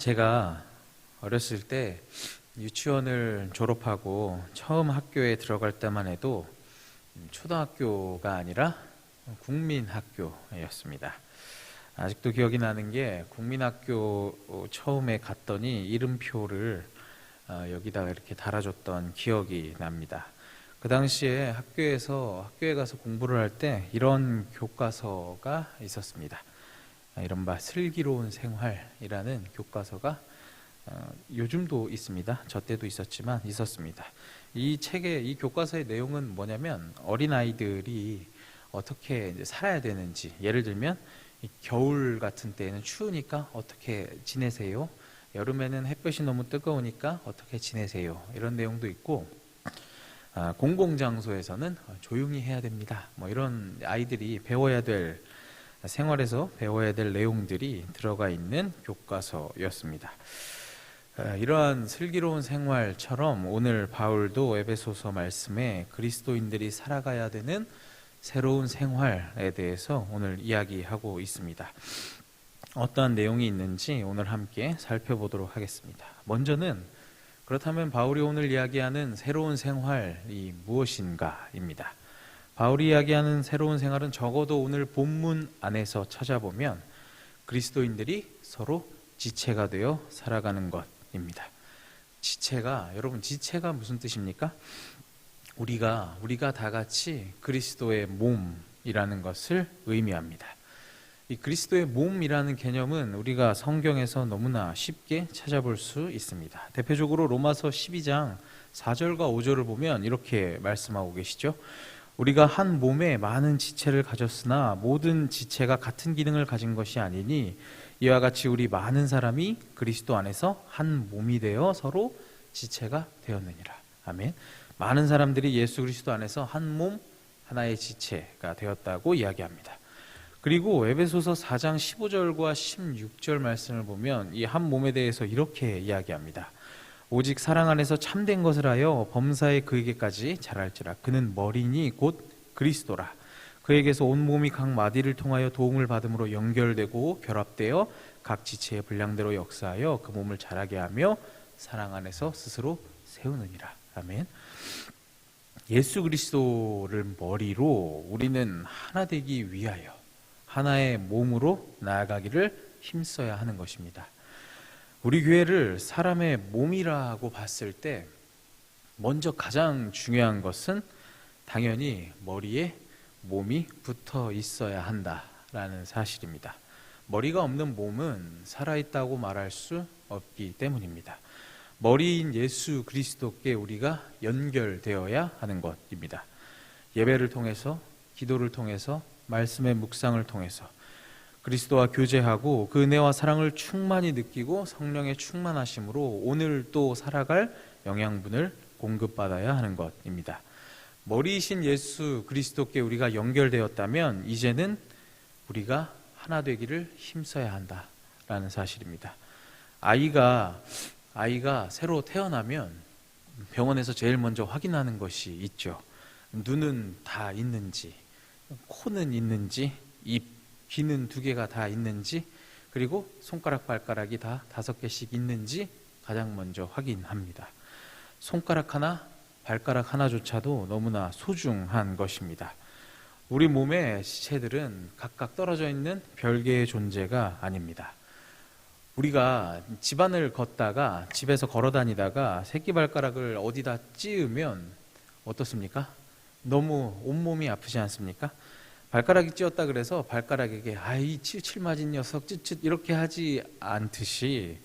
제가 어렸을 때 유치원을 졸업하고 처음 학교에 들어갈 때만 해도 초등학교가 아니라 국민학교였습니다. 아직도 기억이 나는 게 국민학교 처음에 갔더니 이름표를 여기다가 이렇게 달아줬던 기억이 납니다. 그 당시에 학교에 가서 공부를 할 때 이런 교과서가 있었습니다. 이른바 슬기로운 생활이라는 교과서가 요즘도 있습니다. 저 때도 있었지만 있었습니다. 이 교과서의 내용은 뭐냐면 어린아이들이 어떻게 이제 살아야 되는지, 예를 들면 겨울 같은 때에는 추우니까 어떻게 지내세요? 여름에는 햇볕이 너무 뜨거우니까 어떻게 지내세요? 이런 내용도 있고, 공공장소에서는 조용히 해야 됩니다. 뭐 이런 아이들이 생활에서 배워야 될 내용들이 들어가 있는 교과서였습니다. 이러한 슬기로운 생활처럼 오늘 바울도 에베소서 말씀에 그리스도인들이 살아가야 되는 새로운 생활에 대해서 오늘 이야기하고 있습니다. 어떠한 내용이 있는지 오늘 함께 살펴보도록 하겠습니다. 먼저는 그렇다면 바울이 오늘 이야기하는 새로운 생활이 무엇인가입니다. 바울이 이야기하는 새로운 생활은 적어도 오늘 본문 안에서 찾아보면 그리스도인들이 서로 지체가 되어 살아가는 것입니다. 여러분 지체가 무슨 뜻입니까? 우리가 다 같이 그리스도의 몸이라는 것을 의미합니다. 이 그리스도의 몸이라는 개념은 우리가 성경에서 너무나 쉽게 찾아볼 수 있습니다. 대표적으로 로마서 12장 4절과 5절을 보면 이렇게 말씀하고 계시죠. 우리가 한 몸에 많은 지체를 가졌으나 모든 지체가 같은 기능을 가진 것이 아니니 이와 같이 우리 많은 사람이 그리스도 안에서 한 몸이 되어 서로 지체가 되었느니라. 아멘. 많은 사람들이 예수 그리스도 안에서 한 몸, 하나의 지체가 되었다고 이야기합니다. 그리고 에베소서 4장 15절과 16절 말씀을 보면 이 한 몸에 대해서 이렇게 이야기합니다. 오직 사랑 안에서 참된 것을 하여 범사에 그에게까지 자랄지라. 그는 머리니 곧 그리스도라. 그에게서 온 몸이 각 마디를 통하여 도움을 받음으로 연결되고 결합되어 각 지체의 분량대로 역사하여 그 몸을 자라게 하며 사랑 안에서 스스로 세우느니라. 아멘. 예수 그리스도를 머리로 우리는 하나 되기 위하여 하나의 몸으로 나아가기를 힘써야 하는 것입니다. 우리 교회를 사람의 몸이라고 봤을 때 먼저 가장 중요한 것은 당연히 머리에 몸이 붙어 있어야 한다라는 사실입니다. 머리가 없는 몸은 살아있다고 말할 수 없기 때문입니다. 머리인 예수 그리스도께 우리가 연결되어야 하는 것입니다. 예배를 통해서, 기도를 통해서, 말씀의 묵상을 통해서 그리스도와 교제하고 그 은혜와 사랑을 충만히 느끼고 성령의 충만하심으로 오늘 또 살아갈 영양분을 공급받아야 하는 것입니다. 머리이신 예수 그리스도께 우리가 연결되었다면 이제는 우리가 하나 되기를 힘써야 한다라는 사실입니다. 아이가 새로 태어나면 병원에서 제일 먼저 확인하는 것이 있죠. 눈은 다 있는지, 코는 있는지, 귀는 2개가 다 있는지, 그리고 손가락 발가락이 다 5개씩 있는지 가장 먼저 확인합니다. 손가락 하나, 발가락 하나조차도 너무나 소중한 것입니다. 우리 몸의 지체들은 각각 떨어져 있는 별개의 존재가 아닙니다. 우리가 집안을 걷다가, 집에서 걸어 다니다가 새끼발가락을 어디다 찧으면 어떻습니까? 너무 온몸이 아프지 않습니까? 발가락이 찧었다 그래서 발가락에게 이 칠 맞은 녀석 쯧쯧 이렇게 하지 않듯이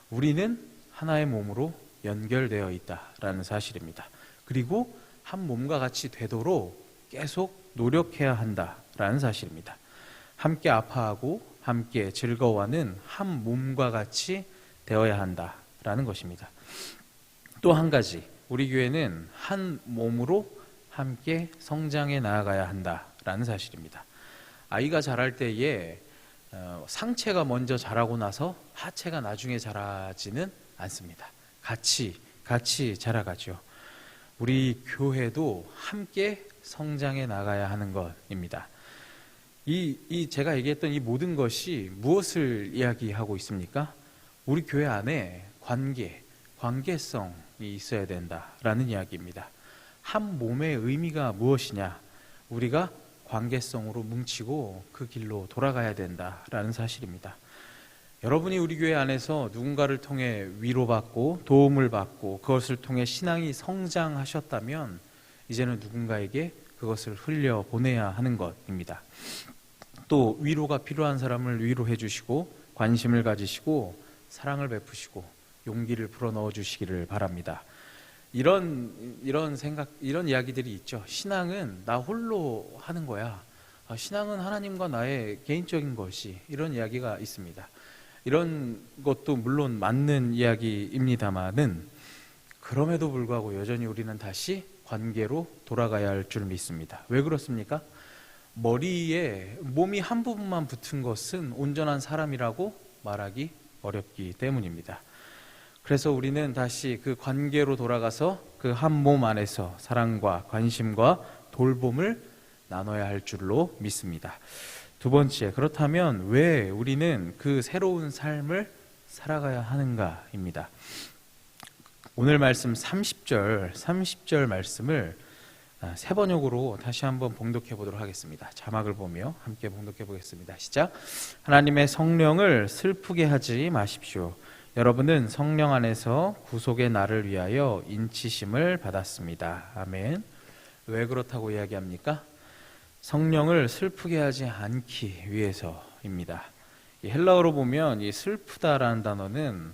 우리는 하나의 몸으로 연결되어 있다라는 사실입니다. 그리고 한 몸과 같이 되도록 계속 노력해야 한다라는 사실입니다. 함께 아파하고 함께 즐거워하는 한 몸과 같이 되어야 한다라는 것입니다. 또 한 가지, 우리 교회는 한 몸으로 함께 성장해 나아가야 한다라는 사실입니다. 아이가 자랄 때에 상체가 먼저 자라고 나서 하체가 나중에 자라지는 않습니다. 같이 자라가죠. 우리 교회도 함께 성장해 나가야 하는 것입니다. 제가 얘기했던 이 모든 것이 무엇을 이야기하고 있습니까? 우리 교회 안에 관계성이 있어야 된다라는 이야기입니다. 한 몸의 의미가 무엇이냐? 우리가 관계성으로 뭉치고 그 길로 돌아가야 된다라는 사실입니다. 여러분이 우리 교회 안에서 누군가를 통해 위로받고 도움을 받고 그것을 통해 신앙이 성장하셨다면 이제는 누군가에게 그것을 흘려보내야 하는 것입니다. 또 위로가 필요한 사람을 위로해 주시고 관심을 가지시고 사랑을 베푸시고 용기를 불어넣어 주시기를 바랍니다. 이런 이야기들이 있죠. 신앙은 나 홀로 하는 거야. 신앙은 하나님과 나의 개인적인 것이, 이런 이야기가 있습니다. 이런 것도 물론 맞는 이야기입니다만은 그럼에도 불구하고 여전히 우리는 다시 관계로 돌아가야 할 줄 믿습니다. 왜 그렇습니까? 머리에 몸이 한 부분만 붙은 것은 온전한 사람이라고 말하기 어렵기 때문입니다. 그래서 우리는 다시 그 관계로 돌아가서 그 한 몸 안에서 사랑과 관심과 돌봄을 나눠야 할 줄로 믿습니다. 두 번째, 그렇다면 왜 우리는 그 새로운 삶을 살아가야 하는가입니다. 오늘 말씀 30절 말씀을 세 번역으로 다시 한번 봉독해 보도록 하겠습니다. 자막을 보며 함께 봉독해 보겠습니다. 시작. 하나님의 성령을 슬프게 하지 마십시오. 여러분은 성령 안에서 구속의 날을 위하여 인치심을 받았습니다. 아멘. 왜 그렇다고 이야기합니까? 성령을 슬프게 하지 않기 위해서입니다. 이 헬라어로 보면 이 슬프다라는 단어는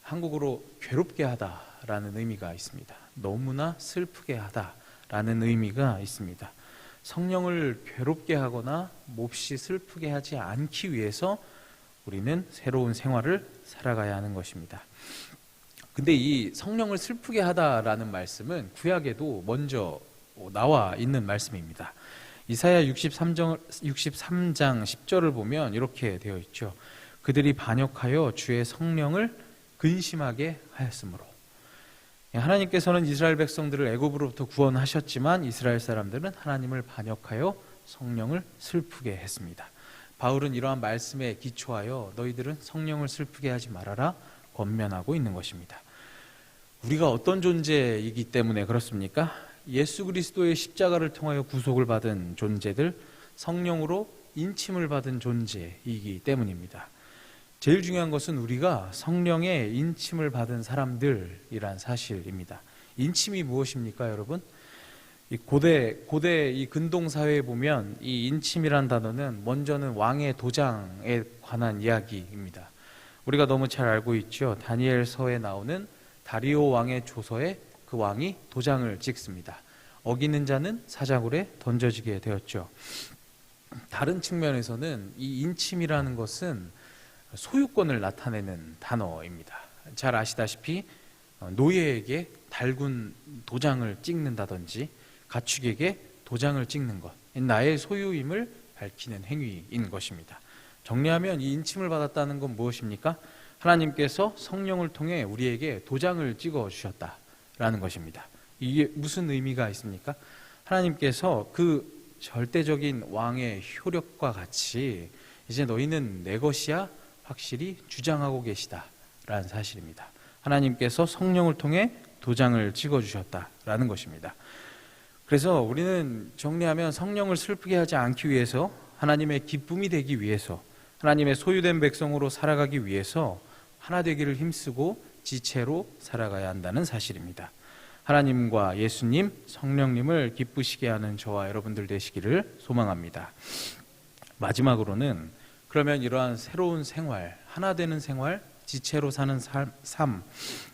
한국어로 괴롭게 하다라는 의미가 있습니다. 너무나 슬프게 하다라는 의미가 있습니다. 성령을 괴롭게 하거나 몹시 슬프게 하지 않기 위해서 우리는 새로운 생활을 살아가야 하는 것입니다. 근데 이 성령을 슬프게 하다라는 말씀은 구약에도 먼저 나와 있는 말씀입니다. 이사야 63장 10절을 보면 이렇게 되어 있죠. 그들이 반역하여 주의 성령을 근심하게 하였으므로. 하나님께서는 이스라엘 백성들을 애굽으로부터 구원하셨지만 이스라엘 사람들은 하나님을 반역하여 성령을 슬프게 했습니다. 바울은 이러한 말씀에 기초하여 너희들은 성령을 슬프게 하지 말아라 권면하고 있는 것입니다. 우리가 어떤 존재이기 때문에 그렇습니까? 예수 그리스도의 십자가를 통하여 구속을 받은 존재들, 성령으로 인침을 받은 존재이기 때문입니다. 제일 중요한 것은 우리가 성령의 인침을 받은 사람들이란 사실입니다. 인침이 무엇입니까, 여러분? 이 고대 이 근동 사회에 보면 이 인침이란 단어는 먼저는 왕의 도장에 관한 이야기입니다. 우리가 너무 잘 알고 있죠. 다니엘서에 나오는 다리오 왕의 조서에 그 왕이 도장을 찍습니다. 어기는 자는 사자굴에 던져지게 되었죠. 다른 측면에서는 이 인침이라는 것은 소유권을 나타내는 단어입니다. 잘 아시다시피 노예에게 달군 도장을 찍는다든지 가축에게 도장을 찍는 것, 나의 소유임을 밝히는 행위인 것입니다. 정리하면 이 인침을 받았다는 건 무엇입니까? 하나님께서 성령을 통해 우리에게 도장을 찍어 주셨다라는 것입니다. 이게 무슨 의미가 있습니까? 하나님께서 그 절대적인 왕의 효력과 같이 이제 너희는 내 것이야 확실히 주장하고 계시다라는 사실입니다. 하나님께서 성령을 통해 도장을 찍어 주셨다라는 것입니다. 그래서 우리는 정리하면 성령을 슬프게 하지 않기 위해서, 하나님의 기쁨이 되기 위해서, 하나님의 소유된 백성으로 살아가기 위해서 하나 되기를 힘쓰고 지체로 살아가야 한다는 사실입니다. 하나님과 예수님, 성령님을 기쁘시게 하는 저와 여러분들 되시기를 소망합니다. 마지막으로는 그러면 이러한 새로운 생활, 하나 되는 생활, 지체로 사는 삶,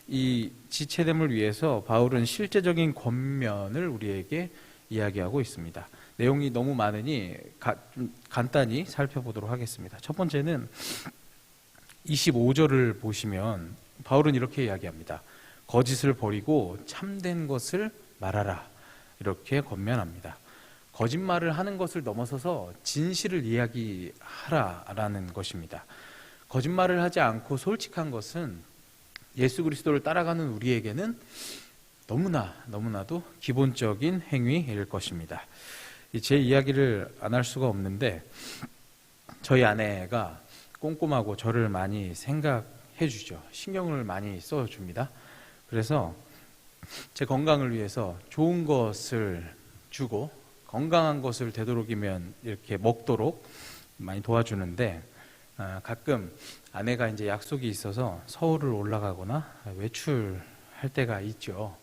이 지체됨을 위해서 바울은 실제적인 권면을 우리에게 이야기하고 있습니다. 내용이 너무 많으니 좀 간단히 살펴보도록 하겠습니다. 첫 번째는 25절을 보시면 바울은 이렇게 이야기합니다. 거짓을 버리고 참된 것을 말하라, 이렇게 권면합니다. 거짓말을 하는 것을 넘어서서 진실을 이야기하라라는 것입니다. 거짓말을 하지 않고 솔직한 것은 예수 그리스도를 따라가는 우리에게는 너무나도 기본적인 행위일 것입니다. 제 이야기를 안 할 수가 없는데 저희 아내가 꼼꼼하고 저를 많이 생각해 해주죠. 신경을 많이 써줍니다. 그래서 제 건강을 위해서 좋은 것을 주고 건강한 것을 되도록이면 이렇게 먹도록 많이 도와주는데, 가끔 아내가 이제 약속이 있어서 서울을 올라가거나 외출할 때가 있죠.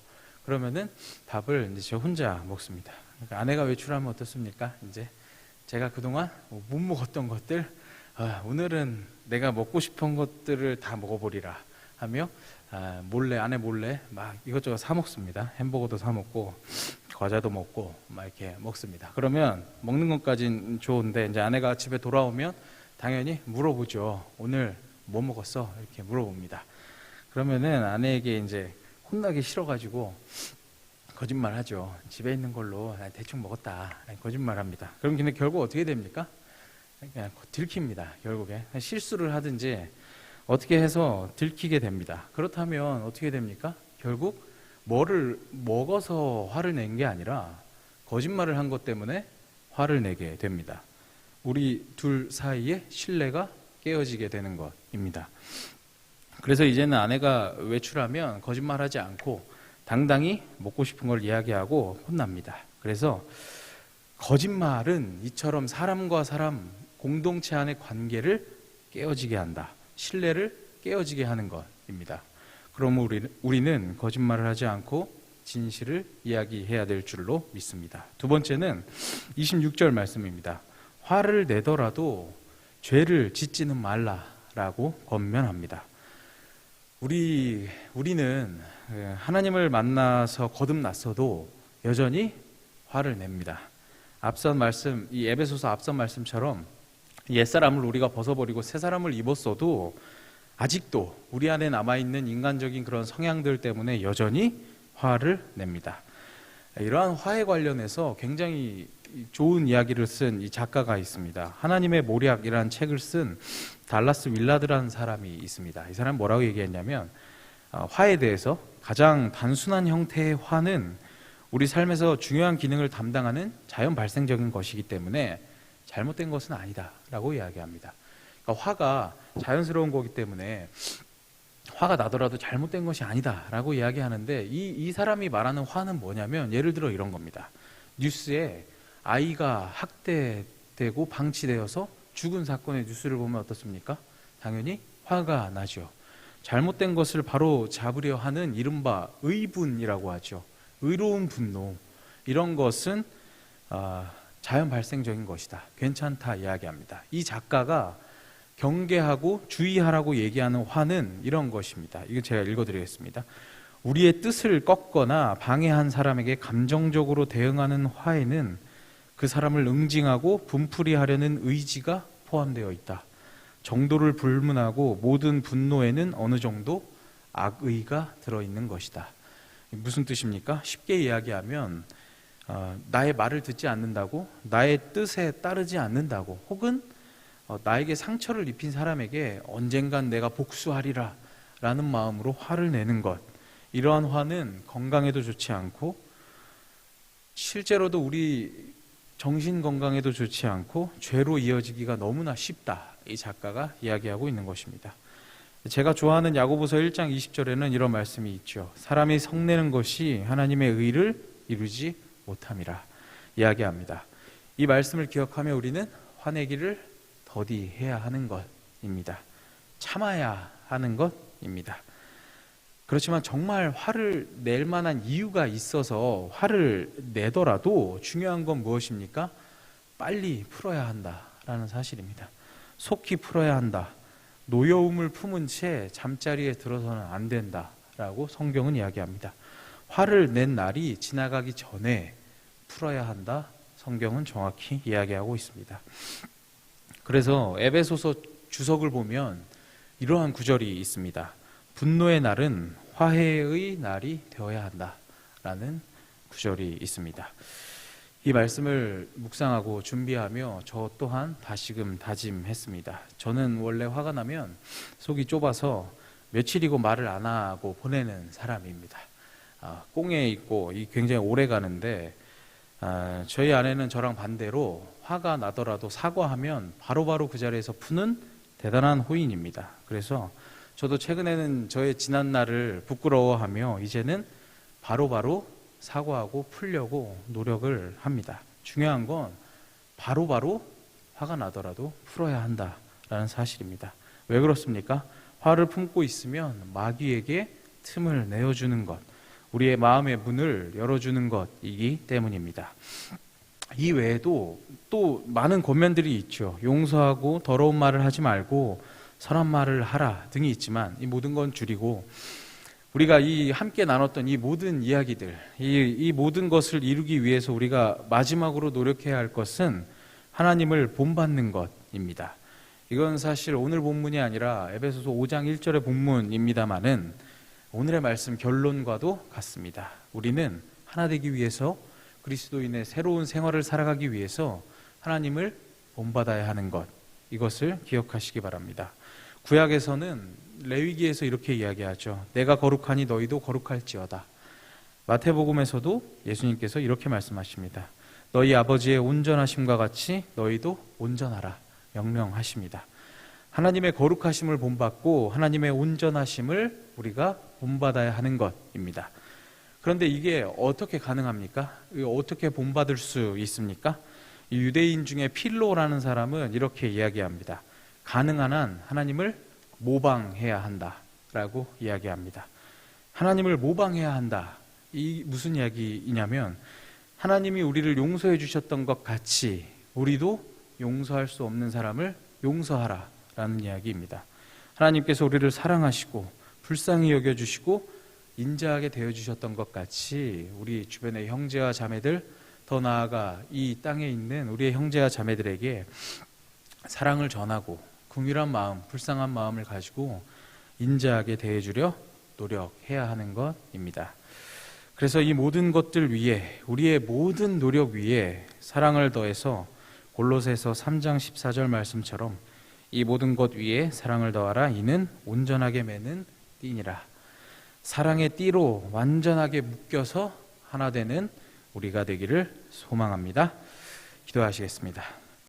그러면은 밥을 이제 저 혼자 먹습니다. 그러니까 아내가 외출하면 어떻습니까? 이제 제가 그동안 못 먹었던 것들, 오늘은 내가 먹고 싶은 것들을 다 먹어버리라 하며 몰래, 아내 몰래 막 이것저것 사 먹습니다. 햄버거도 사 먹고 과자도 먹고 막 이렇게 먹습니다. 그러면 먹는 것까진 좋은데 이제 아내가 집에 돌아오면 당연히 물어보죠. 오늘 뭐 먹었어? 이렇게 물어봅니다. 그러면은 아내에게 이제 혼나기 싫어가지고 거짓말 하죠. 집에 있는 걸로 대충 먹었다. 거짓말 합니다. 그럼 근데 결국 어떻게 됩니까? 그냥 들킵니다. 결국에 실수를 하든지 어떻게 해서 들키게 됩니다. 그렇다면 어떻게 됩니까? 결국 뭐를 먹어서 화를 낸 게 아니라 거짓말을 한 것 때문에 화를 내게 됩니다. 우리 둘 사이에 신뢰가 깨어지게 되는 것입니다. 그래서 이제는 아내가 외출하면 거짓말하지 않고 당당히 먹고 싶은 걸 이야기하고 혼납니다. 그래서 거짓말은 이처럼 사람과 사람 공동체 안의 관계를 깨어지게 한다. 신뢰를 깨어지게 하는 것입니다. 그럼 우리는 거짓말을 하지 않고 진실을 이야기해야 될 줄로 믿습니다. 두 번째는 26절 말씀입니다. 화를 내더라도 죄를 짓지는 말라라고 권면합니다. 우리는 하나님을 만나서 거듭났어도 여전히 화를 냅니다. 앞선 말씀, 이 에베소서 앞선 말씀처럼 옛사람을 우리가 벗어버리고 새 사람을 입었어도 아직도 우리 안에 남아있는 인간적인 그런 성향들 때문에 여전히 화를 냅니다. 이러한 화에 관련해서 굉장히 좋은 이야기를 쓴 이 작가가 있습니다. 하나님의 모략이라는 책을 쓴 달라스 윌라드라는 사람이 있습니다. 이 사람은 뭐라고 얘기했냐면 화에 대해서 가장 단순한 형태의 화는 우리 삶에서 중요한 기능을 담당하는 자연 발생적인 것이기 때문에 잘못된 것은 아니다라고 이야기합니다. 그러니까 화가 자연스러운 거기 때문에 화가 나더라도 잘못된 것이 아니다라고 이야기하는데 이 사람이 말하는 화는 뭐냐면 예를 들어 이런 겁니다. 뉴스에 아이가 학대되고 방치되어서 죽은 사건의 뉴스를 보면 어떻습니까? 당연히 화가 나죠. 잘못된 것을 바로 잡으려 하는 이른바 의분이라고 하죠. 의로운 분노, 이런 것은 자연 발생적인 것이다. 괜찮다 이야기합니다. 이 작가가 경계하고 주의하라고 얘기하는 화는 이런 것입니다. 이거 제가 읽어드리겠습니다. 우리의 뜻을 꺾거나 방해한 사람에게 감정적으로 대응하는 화에는 그 사람을 응징하고 분풀이하려는 의지가 포함되어 있다. 정도를 불문하고 모든 분노에는 어느 정도 악의가 들어있는 것이다. 무슨 뜻입니까? 쉽게 이야기하면 나의 말을 듣지 않는다고, 나의 뜻에 따르지 않는다고, 혹은 나에게 상처를 입힌 사람에게 언젠간 내가 복수하리라 라는 마음으로 화를 내는 것, 이러한 화는 건강에도 좋지 않고 실제로도 우리 정신 건강에도 좋지 않고 죄로 이어지기가 너무나 쉽다. 이 작가가 이야기하고 있는 것입니다. 제가 좋아하는 야고보서 1장 20절에는 이런 말씀이 있죠. 사람이 성내는 것이 하나님의 의를 이루지 못함이라 이야기합니다. 이 말씀을 기억하며 우리는 화내기를 더디해야 하는 것입니다. 참아야 하는 것입니다. 그렇지만 정말 화를 낼 만한 이유가 있어서 화를 내더라도 중요한 건 무엇입니까? 빨리 풀어야 한다라는 사실입니다. 속히 풀어야 한다. 노여움을 품은 채 잠자리에 들어서는 안 된다라고 성경은 이야기합니다. 화를 낸 날이 지나가기 전에 풀어야 한다. 성경은 정확히 이야기하고 있습니다. 그래서 에베소서 주석을 보면 이러한 구절이 있습니다. 분노의 날은 화해의 날이 되어야 한다라는 구절이 있습니다. 이 말씀을 묵상하고 준비하며 저 또한 다시금 다짐했습니다. 저는 원래 화가 나면 속이 좁아서 며칠이고 말을 안 하고 보내는 사람입니다. 꽁에 있고 굉장히 오래 가는데 저희 아내는 저랑 반대로 화가 나더라도 사과하면 바로바로 그 자리에서 푸는 대단한 호인입니다. 그래서 저도 최근에는 저의 지난 날을 부끄러워하며 이제는 바로바로 사과하고 풀려고 노력을 합니다. 중요한 건 바로바로 화가 나더라도 풀어야 한다라는 사실입니다. 왜 그렇습니까? 화를 품고 있으면 마귀에게 틈을 내어주는 것, 우리의 마음의 문을 열어주는 것이기 때문입니다. 이 외에도 또 많은 권면들이 있죠. 용서하고 더러운 말을 하지 말고 선한 말을 하라 등이 있지만 이 모든 건 줄이고 우리가 이 함께 나눴던 이 모든 이야기들, 이 모든 것을 이루기 위해서 우리가 마지막으로 노력해야 할 것은 하나님을 본받는 것입니다. 이건 사실 오늘 본문이 아니라 에베소서 5장 1절의 본문입니다마는 오늘의 말씀 결론과도 같습니다. 우리는 하나 되기 위해서 그리스도인의 새로운 생활을 살아가기 위해서 하나님을 본받아야 하는 것, 이것을 기억하시기 바랍니다. 구약에서는 레위기에서 이렇게 이야기하죠. 내가 거룩하니 너희도 거룩할지어다. 마태복음에서도 예수님께서 이렇게 말씀하십니다. 너희 아버지의 온전하심과 같이 너희도 온전하라 명령하십니다. 하나님의 거룩하심을 본받고 하나님의 온전하심을 우리가 본받아야 하는 것입니다. 그런데 이게 어떻게 가능합니까? 어떻게 본받을 수 있습니까? 이 유대인 중에 필로라는 사람은 이렇게 이야기합니다. 가능한 한 하나님을 모방해야 한다라고 이야기합니다. 하나님을 모방해야 한다. 이 무슨 이야기이냐면 하나님이 우리를 용서해 주셨던 것 같이 우리도 용서할 수 없는 사람을 용서하라라는 이야기입니다. 하나님께서 우리를 사랑하시고 불쌍히 여겨주시고 인자하게 대해주셨던 것 같이 우리 주변의 형제와 자매들, 더 나아가 이 땅에 있는 우리의 형제와 자매들에게 사랑을 전하고 긍휼한 마음, 불쌍한 마음을 가지고 인자하게 대해주려 노력해야 하는 것입니다. 그래서 이 모든 것들 위에, 우리의 모든 노력 위에 사랑을 더해서 골로새서 3장 14절 말씀처럼 이 모든 것 위에 사랑을 더하라. 이는 온전하게 매는 띠니라. 사랑의 띠로 완전하게 묶여서 하나 되는 우리가 되기를 소망합니다. 기도하시겠습니다.